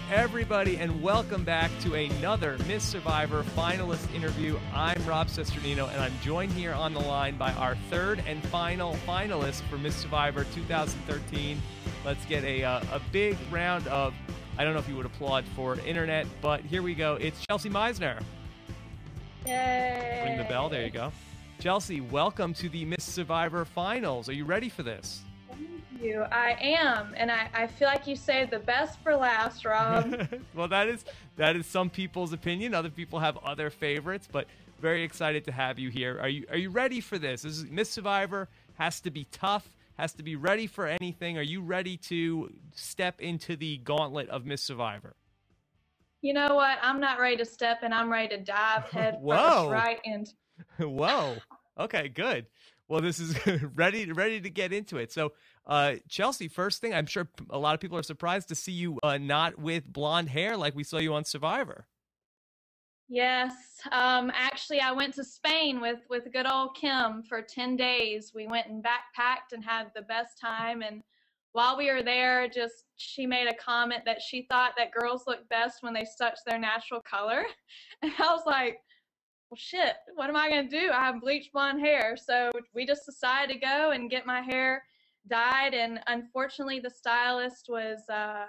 everybody, and welcome back to another Miss Survivor finalist interview. I'm Rob Cesternino, and I'm joined here on the line by our third and final finalist for Miss Survivor 2013. Let's get a big round of, I don't know if you would applaud for internet, but here we go. It's Chelsea Meissner. Yay! Ring the bell. There you go. Chelsea, welcome to the Miss Survivor finals. Are you ready for this? Thank you. I am, and I feel like you saved the best for last, Rob. Well, that is some people's opinion. Other people have other favorites, but very excited to have you here. Are you ready for this? This is Miss Survivor. Has to be tough. Has to be ready for anything. Are you ready to step into the gauntlet of Miss Survivor? You know what? I'm not ready to step in. I'm ready to dive head first right into. Whoa. Okay, good. Well, this is ready to get into it. So, Chelsea, first thing, I'm sure a lot of people are surprised to see you not with blonde hair like we saw you on Survivor. Yes. Actually, I went to Spain with good old Kim for 10 days. We went and backpacked and had the best time. And while we were there, she made a comment that she thought that girls look best when they touch their natural color. And I was like, well, shit, what am I going to do? I have bleached blonde hair. So we just decided to go and get my hair dyed. And unfortunately, the stylist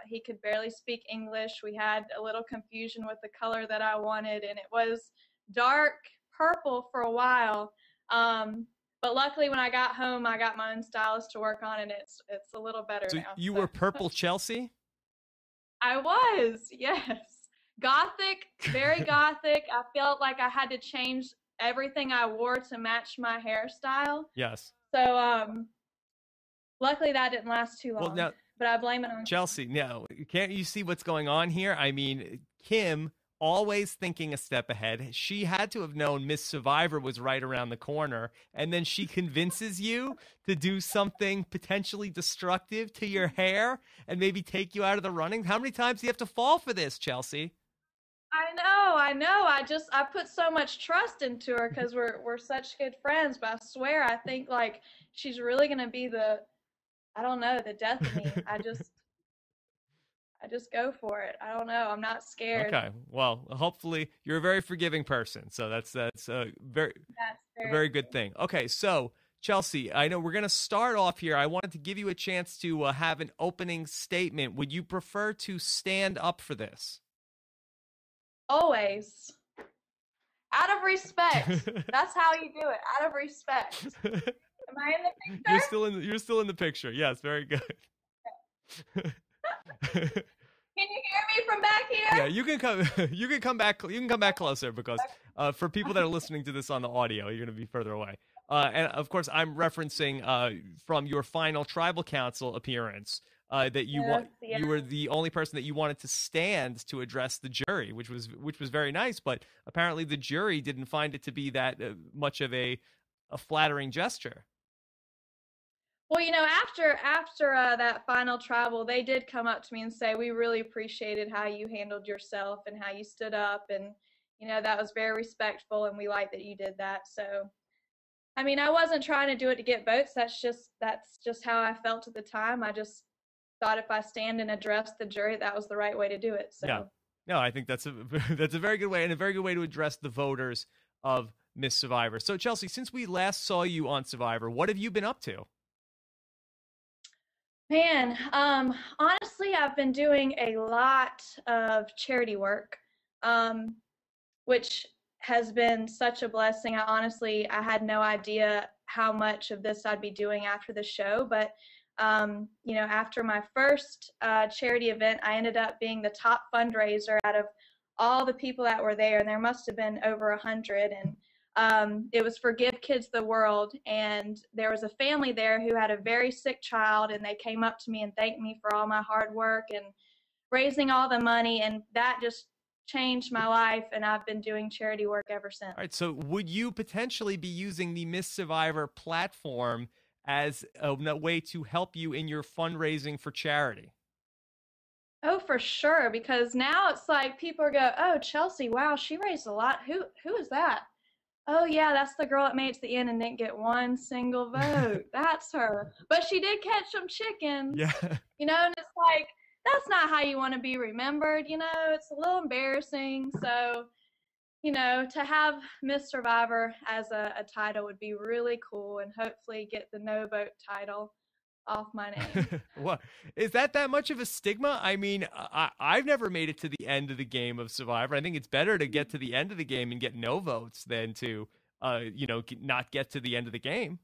he could barely speak English. We had a little confusion with the color that I wanted, and it was dark purple for a while. But luckily, when I got home, I got my own stylist to work on it. It's a little better now. You were purple Chelsea? I was, yes. Gothic, very gothic. I felt like I had to change everything I wore to match my hairstyle. Yes. So, luckily that didn't last too long. Well, now, but I blame it on Chelsea. No, can't you see what's going on here? I mean, Kim, always thinking a step ahead. She had to have known Miss Survivor was right around the corner, and then she convinces you to do something potentially destructive to your hair and maybe take you out of the running. How many times do you have to fall for this, Chelsea? I know. I put so much trust into her because we're such good friends, but I swear I think like she's really gonna be the death of me. I just go for it. I don't know. I'm not scared. Okay. Well, hopefully you're a very forgiving person, so that's a very good thing. Okay, so Chelsea, I know we're going to start off here. I wanted to give you a chance to have an opening statement. Would you prefer to stand up for this? Always. Out of respect. That's how you do it. Out of respect. Am I in the picture? You're still in the picture. Yes, very good. Can you hear me from back here? Yeah, you can come back closer because for people that are listening to this on the audio, you're going to be further away. And of course, I'm referencing from your final tribal council appearance that you were the only person that you wanted to stand to address the jury, which was very nice. But apparently, the jury didn't find it to be that much of a flattering gesture. Well, after that final tribal, they did come up to me and say, we really appreciated how you handled yourself and how you stood up. And, that was very respectful, and we like that you did that. So, I mean, I wasn't trying to do it to get votes. That's just how I felt at the time. I just thought if I stand and address the jury, that was the right way to do it. So. Yeah. No, I think that's a very good way, and a very good way to address the voters of Miss Survivor. So, Chelsea, since we last saw you on Survivor, what have you been up to? Man, honestly, I've been doing a lot of charity work, which has been such a blessing. I had no idea how much of this I'd be doing after the show, but, after my first charity event, I ended up being the top fundraiser out of all the people that were there, and there must have been over 100, and it was for Give Kids the World, and there was a family there who had a very sick child, and they came up to me and thanked me for all my hard work and raising all the money, and that just changed my life, and I've been doing charity work ever since. All right, so would you potentially be using the Miss Survivor platform as a way to help you in your fundraising for charity? Oh, for sure, because now it's like people go, oh, Chelsea, wow, she raised a lot. Who is that? Oh, yeah, that's the girl that made it to the end and didn't get one single vote. That's her. But she did catch some chickens. Yeah. And it's like, that's not how you want to be remembered. It's a little embarrassing. So, to have Miss Survivor as a title would be really cool, and hopefully get the no vote title off my name. What is that much of a stigma? I mean, I've never made it to the end of the game of Survivor. I think it's better to get to the end of the game and get no votes than to, not get to the end of the game.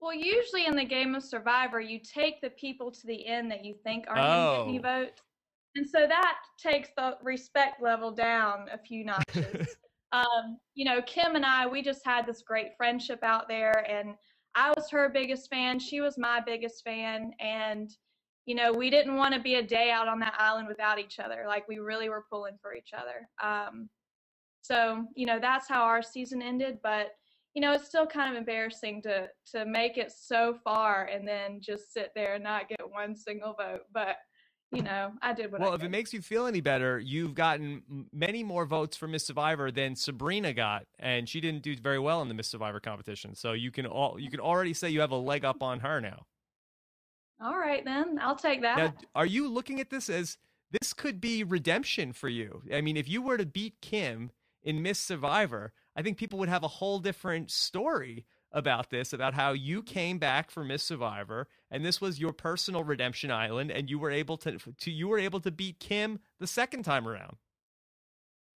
Well, usually in the game of Survivor, you take the people to the end that you think aren't going to get any votes. And so that takes the respect level down a few notches. Kim and I, we just had this great friendship out there, and I was her biggest fan. She was my biggest fan. And, we didn't want to be a day out on that island without each other. Like, we really were pulling for each other. So, that's how our season ended. But, it's still kind of embarrassing to make it so far and then just sit there and not get one single vote. But, I did what I did. Well, if it makes you feel any better, you've gotten many more votes for Miss Survivor than Sabrina got, and she didn't do very well in the Miss Survivor competition. So you can already say you have a leg up on her now. All right, then. I'll take that. Now, are you looking at this as this could be redemption for you? I mean, if you were to beat Kim in Miss Survivor, I think people would have a whole different story about this, about how you came back for Miss Survivor, and this was your personal redemption island, and you were able to beat Kim the second time around.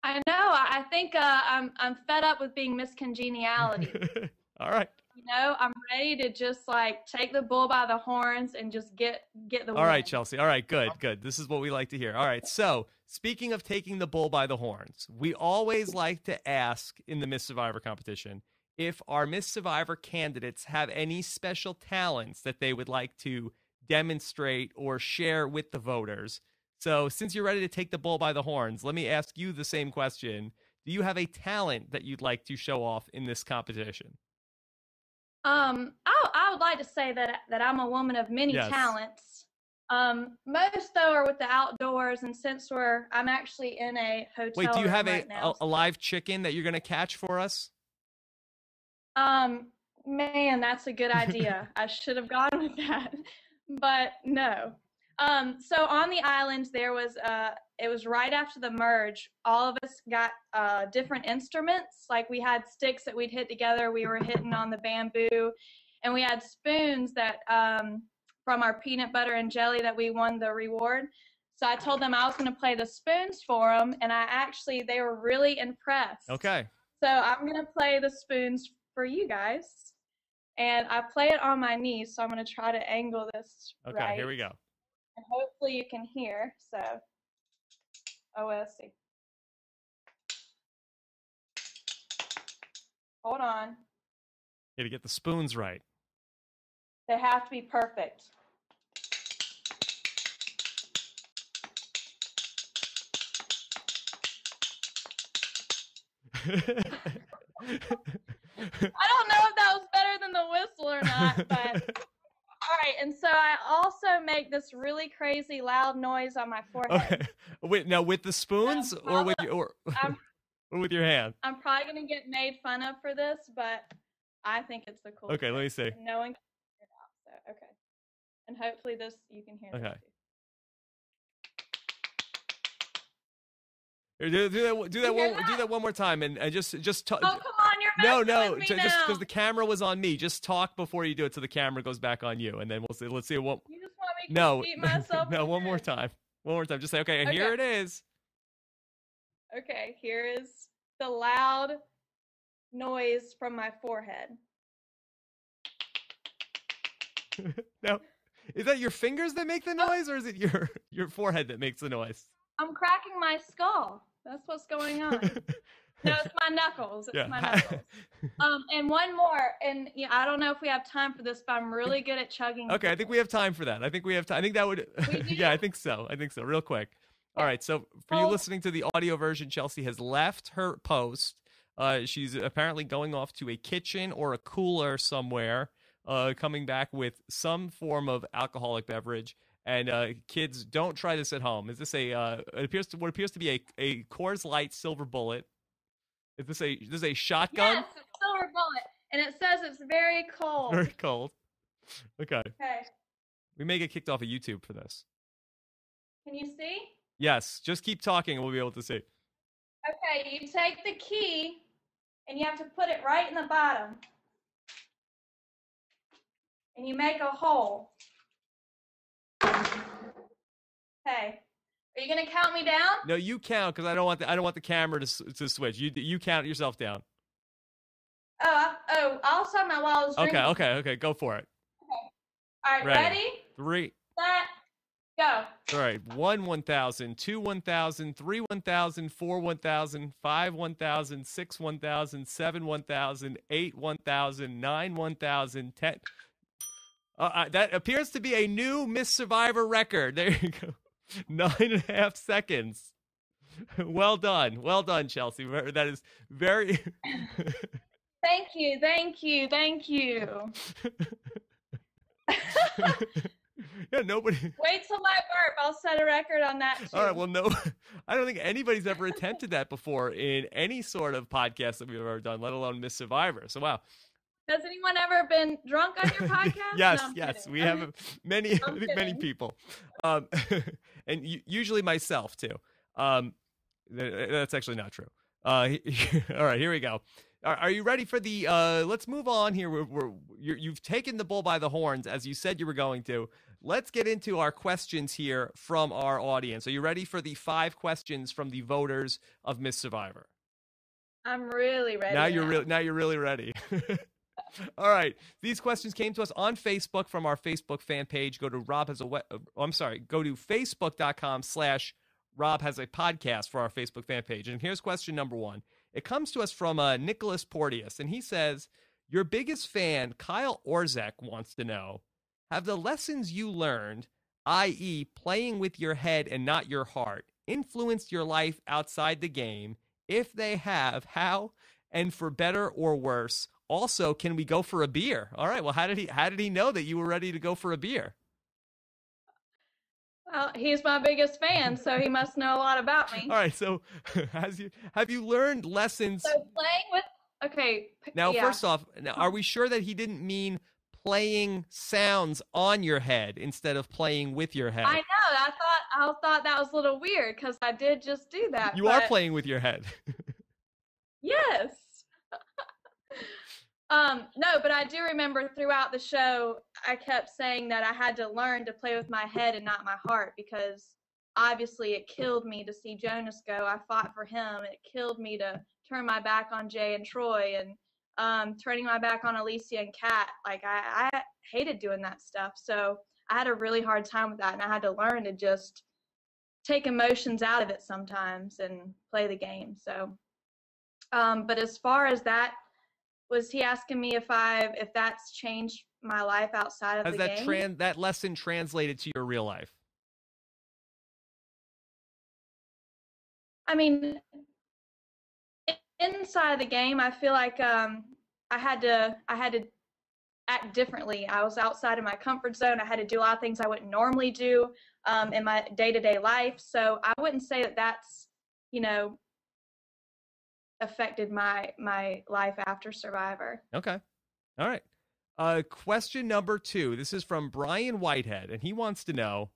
I know. I think I'm fed up with being Miss Congeniality. All right. I'm ready to just take the bull by the horns and just get the win. All right, Chelsea. All right, good. This is what we like to hear. All right, so speaking of taking the bull by the horns, we always like to ask in the Miss Survivor competition if our Miss Survivor candidates have any special talents that they would like to demonstrate or share with the voters. So since you're ready to take the bull by the horns, let me ask you the same question. Do you have a talent that you'd like to show off in this competition? I would like to say that I'm a woman of many talents. Most though are with the outdoors, and since I'm actually in a hotel. Wait, do you have right a live chicken that you're going to catch for us? Man, that's a good idea. I should have gone with that, but no. So on the island, it was right after the merge. All of us got different instruments. Like, we had sticks that we'd hit together. We were hitting on the bamboo, and we had spoons that from our peanut butter and jelly that we won the reward. So I told them I was going to play the spoons for them, and they were really impressed. Okay. So I'm going to play the spoons for you guys, and I play it on my knees. So I'm going to try to angle this. Okay, right. Here we go. And hopefully you can hear. So, let's see. Hold on. You got to get the spoons right. They have to be perfect. I don't know if that was better than the whistle or not, but all right. And so I also make this really crazy loud noise on my forehead. Okay. Wait, now with the spoons or with your hand? I'm probably gonna get made fun of for this, but I think it's the coolest. Okay, let me see. No one can hear it out, so okay. And hopefully you can hear. Okay. Do that one more time, and just talk. Oh, come on, you're messing with me now. Just because the camera was on me, just talk before you do it, so the camera goes back on you, and then we'll see. Let's see what. You just want me to repeat myself? No, one more time. Just say, okay, here it is. Okay, here is the loud noise from my forehead. Now, is that your fingers that make the noise, or is it your forehead that makes the noise? I'm cracking my skull. That's what's going on. No, it's my knuckles. It's my knuckles. And one more. And I don't know if we have time for this, but I'm really good at chugging. Okay, I think we have time for that. I think that would. Yeah, I think so. Real quick. All right. So for you listening to the audio version, Chelsea has left her post. She's apparently going off to a kitchen or a cooler somewhere, coming back with some form of alcoholic beverage. And kids, don't try this at home. Is this what appears to be a Coors Light Silver Bullet? Is this a shotgun? Yes, it's Silver Bullet, and it says it's very cold. Very cold. Okay. Okay. We may get kicked off of YouTube for this. Can you see? Yes, just keep talking and we'll be able to see. Okay, you take the key and you have to put it right in the bottom. And you make a hole. Okay. Are you gonna count me down? No, you count because I don't want the camera to switch. You count yourself down. I'll start my while I was drinking. Okay. Go for it. Okay. All right, ready? 3. Set. Go. All right. 1, 1,000. 2, 1,000. 3, 1,000. 4, 1,000. 5, 1,000. 6, 1,000. 7, 1,000. 8, 1,000. 9, 1,000. 10. That appears to be a new Miss Survivor record. There you go. 9.5 seconds. Well done, Chelsea. That is very. Thank you. Yeah, nobody. Wait till my burp. I'll set a record on that too. All right. Well, no, I don't think anybody's ever attempted that before in any sort of podcast that we've ever done, let alone Miss Survivor. So wow. Has anyone ever been drunk on your podcast? Yes, No, yes, kidding. we have many, many people, and usually myself too. That's actually not true. All right, here we go. Are you ready for the? Let's move on here. You've taken the bull by the horns as you said you were going to. Let's get into our questions here from our audience. Are you ready for the 5 questions from the voters of Miss Survivor? I'm really ready. Now you're really ready. All right. These questions came to us on Facebook from our Facebook fan page. Go to go to facebook.com/Rob has a podcast for our Facebook fan page. And here's question number 1. It comes to us from Nicholas Porteous, and he says, your biggest fan, Kyle Orzek, wants to know, have the lessons you learned, i.e. playing with your head and not your heart, influenced your life outside the game? If they have, how, and for better or worse? Also, can we go for a beer? All right. Well, how did he know that you were ready to go for a beer? Well, he's my biggest fan, so he must know a lot about me. All right. So, have you learned lessons? So playing with Now, yeah. First off, are we sure that he didn't mean playing sounds on your head instead of playing with your head? I know. I thought that was a little weird because I did just do that. You are playing with your head. Yes. No, but I do remember throughout the show, I kept saying that I had to learn to play with my head and not my heart because obviously it killed me to see Jonas go. I fought for him. It killed me to turn my back on Jay and Troy and turning my back on Alicia and Kat. Like I hated doing that stuff. So I had a really hard time with that, and I had to learn to just take emotions out of it sometimes and play the game. So, but as far as that, was he asking me if that's changed my life outside of the game? Has that lesson translated to your real life? I mean, inside of the game, I feel like I had to act differently. I was outside of my comfort zone. I had to do a lot of things I wouldn't normally do in my day-to-day life. So I wouldn't say that that's, affected my life after Survivor. Okay. All right. Question number 2. This is from Brian Whitehead, and he wants to know,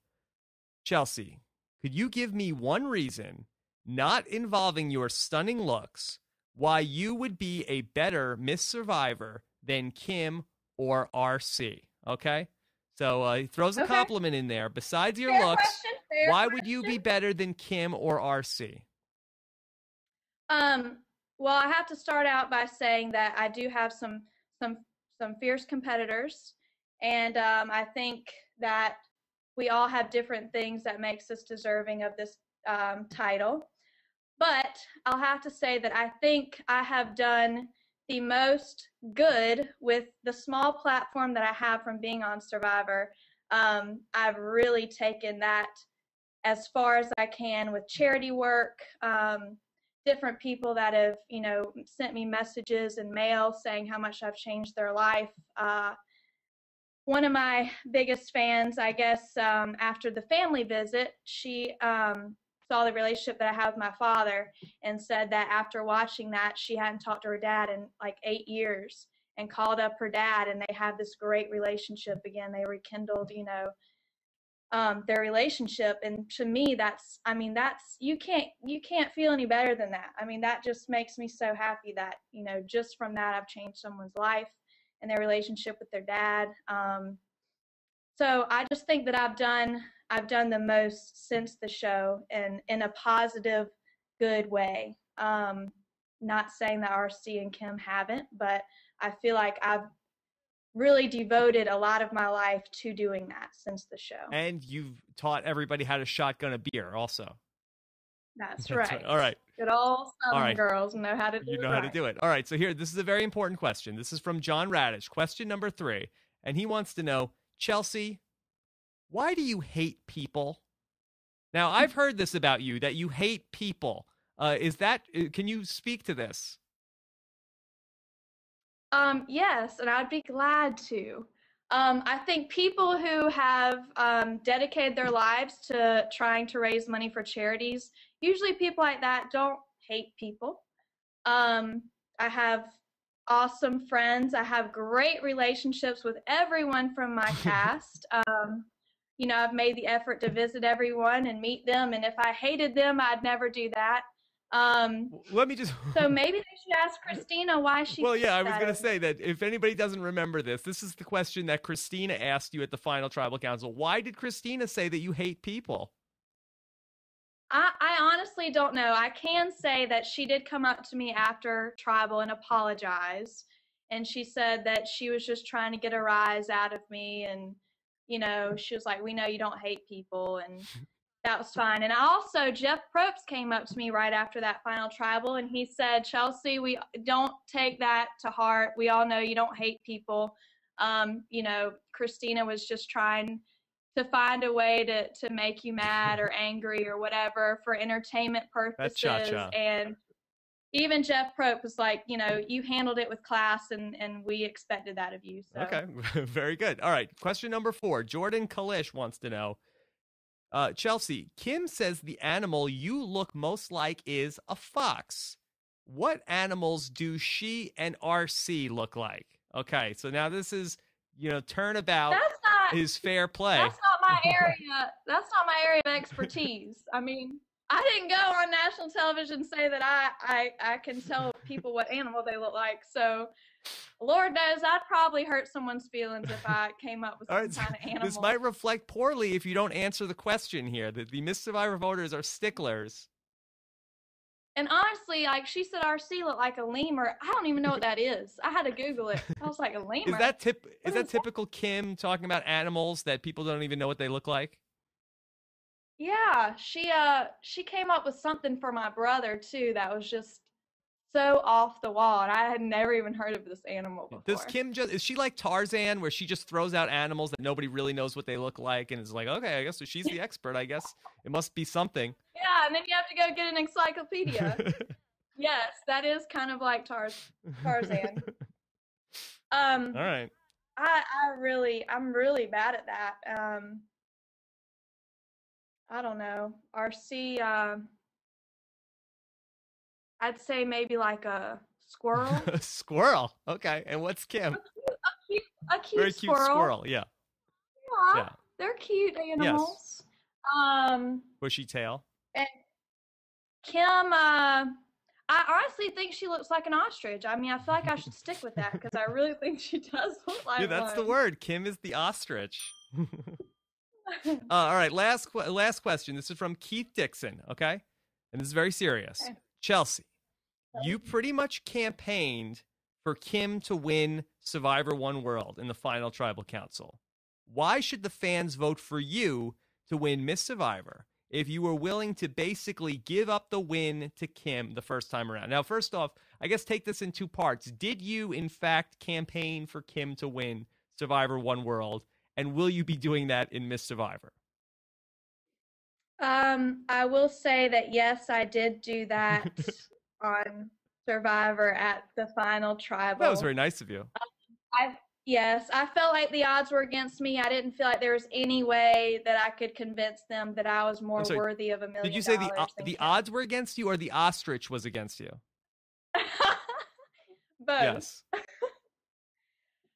Chelsea, could you give me one reason, not involving your stunning looks, why you would be a better Miss Survivor than Kim or RC? Okay. So he throws a compliment in there. Besides your looks, why would you be better than Kim or RC? Well, I have to start out by saying that I do have some fierce competitors, and I think that we all have different things that makes us deserving of this title. But I'll have to say that I think I have done the most good with the small platform that I have from being on Survivor. I've really taken that as far as I can with charity work. Different people that have, sent me messages and mail saying how much I've changed their life. One of my biggest fans, I guess, after the family visit, she saw the relationship that I have with my father and said that after watching that, she hadn't talked to her dad in like 8 years and called up her dad, and they have this great relationship again. They rekindled, their relationship. And to me, you can't feel any better than that. I mean, that just makes me so happy that, just from that, I've changed someone's life and their relationship with their dad. So I just think that I've done the most since the show, and in a positive, good way. Not saying that RC and Kim haven't, but I feel like I've really devoted a lot of my life to doing that since the show. And you've taught everybody how to shotgun a beer also. That's right. All right. Good old Southern girls know how to do it. You know how to do it. All right. So here, this is a very important question. This is from John Radish. Question number 3. And he wants to know, Chelsea, why do you hate people? Now, I've heard this about you, that you hate people. Can you speak to this? Yes, and I'd be glad to. I think people who have dedicated their lives to trying to raise money for charities, usually people like that don't hate people. I have awesome friends. I have great relationships with everyone from my cast. I've made the effort to visit everyone and meet them, and if I hated them, I'd never do that. Let me just. So maybe they should ask Christina why she. Well, yeah, I was going to say that if anybody doesn't remember this is the question that Christina asked you at the final tribal council. Why did Christina say that you hate people? I honestly don't know. I can say that she did come up to me after tribal and apologize, and she said that she was just trying to get a rise out of me, and she was like, "We know you don't hate people," and that was fine. And Jeff Probst came up to me right after that final tribal, and he said, Chelsea, we don't take that to heart. We all know you don't hate people. Christina was just trying to find a way to make you mad or angry or whatever for entertainment purposes. Cha-cha. And even Jeff Probst was like, you handled it with class, and we expected that of you. So. Okay, very good. All right, question number 4. Jordan Kalish wants to know, Chelsea, Kim says the animal you look most like is a fox. What animals do she and RC look like? Okay, so now this is, turnabout is fair play. That's not my area. That's not my area of expertise. I mean, I didn't go on national television and say that I can tell people what animal they look like. So Lord knows I'd probably hurt someone's feelings if I came up with some kind of animal. This might reflect poorly if you don't answer the question here. The Miss Survivor voters are sticklers. And honestly, like she said, RC looked like a lemur. I don't even know what that is. I had to Google it. I was like, a lemur? Is that typical Kim talking about animals that people don't even know what they look like? Yeah, she came up with something for my brother too that was just so off the wall, and I had never even heard of this animal before. Does Kim is she like Tarzan, where she just throws out animals that nobody really knows what they look like, and is like, okay, I guess so she's the expert. I guess it must be something. Yeah, and then you have to go get an encyclopedia. Yes, that is kind of like Tarzan. All right. I'm really bad at that. I don't know. RC. I'd say maybe like a squirrel. A squirrel. Okay. And what's Kim? A cute Very cute squirrel. Yeah. Yeah. They're cute animals. Yes. Bushy tail. And Kim, I honestly think she looks like an ostrich. I mean, I feel like I should stick with that because I really think she does look like that's one. The word. Kim is the ostrich. All right. Last question. This is from Keith Dixon. Okay. And this is very serious. Okay. Chelsea, you pretty much campaigned for Kim to win Survivor One World in the final tribal council. Why should the fans vote for you to win Miss Survivor if you were willing to basically give up the win to Kim the first time around? Now, first off, I guess take this in 2 parts. Did you, in fact, campaign for Kim to win Survivor One World? And will you be doing that in Miss Survivor? I will say that, yes, I did do that on Survivor at the final tribal. That was very nice of you. Yes, I felt like the odds were against me. I didn't feel like there was any way that I could convince them that I was more worthy of $1 million. Did you say the odds were against you, or the ostrich was against you? Both. Yes.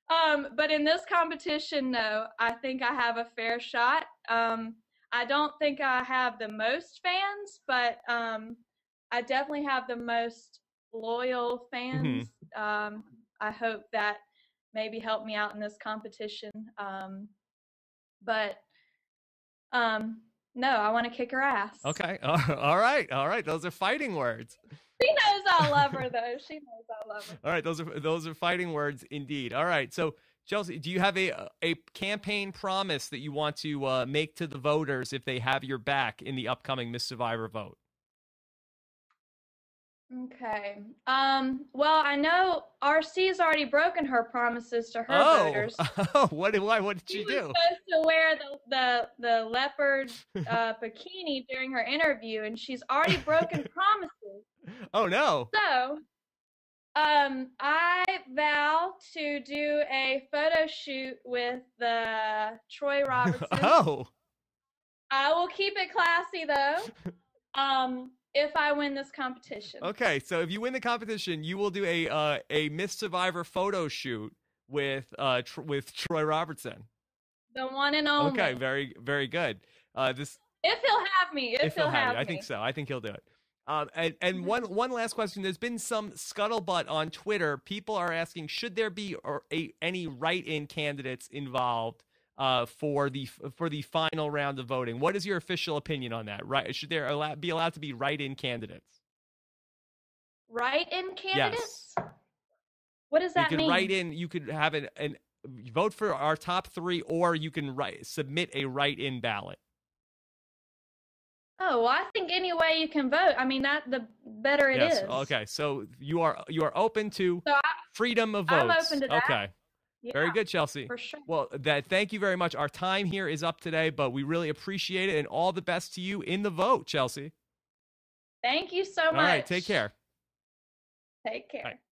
But in this competition, no, I think I have a fair shot. I don't think I have the most fans, but I definitely have the most loyal fans. I hope that maybe help me out in this competition. But no, I want to kick her ass. Okay. All right. All right. Those are fighting words. She knows I love her, though. She knows I love her. All right. Those are fighting words indeed. All right. So, Chelsea, do you have a campaign promise that you want to make to the voters if they have your back in the upcoming Miss Survivor vote? Okay. Well, I know RC's already broken her promises to her voters. Oh, what did she do? She was supposed to wear the leopard bikini during her interview, and she's already broken promises. Oh no. So, I vow to do a photo shoot with the Troy Robertson. Oh. I will keep it classy though. If I win this competition. Okay, so if you win the competition, you will do a Miss Survivor photo shoot with Troy Robertson. The one and only. Okay, very very good. This if he'll have me, if he'll have me. I think so. I think he'll do it. And one last question. There's been some scuttlebutt on Twitter. People are asking, should there be any write-in candidates involved for the final round of voting? What is your official opinion on that? Right? Should there be allowed to be write-in candidates? Write-in candidates? Yes. What does that mean? You can write in. You could have an vote for our top 3, or you can submit a write-in ballot. Oh, well, I think any way you can vote. I mean, the better it is. Okay, so you are open to freedom of votes. I'm open to that. Okay. Yeah, very good, Chelsea. For sure. Well, thank you very much. Our time here is up today, but we really appreciate it, and all the best to you in the vote, Chelsea. Thank you so much. All right, take care. Take care. Bye.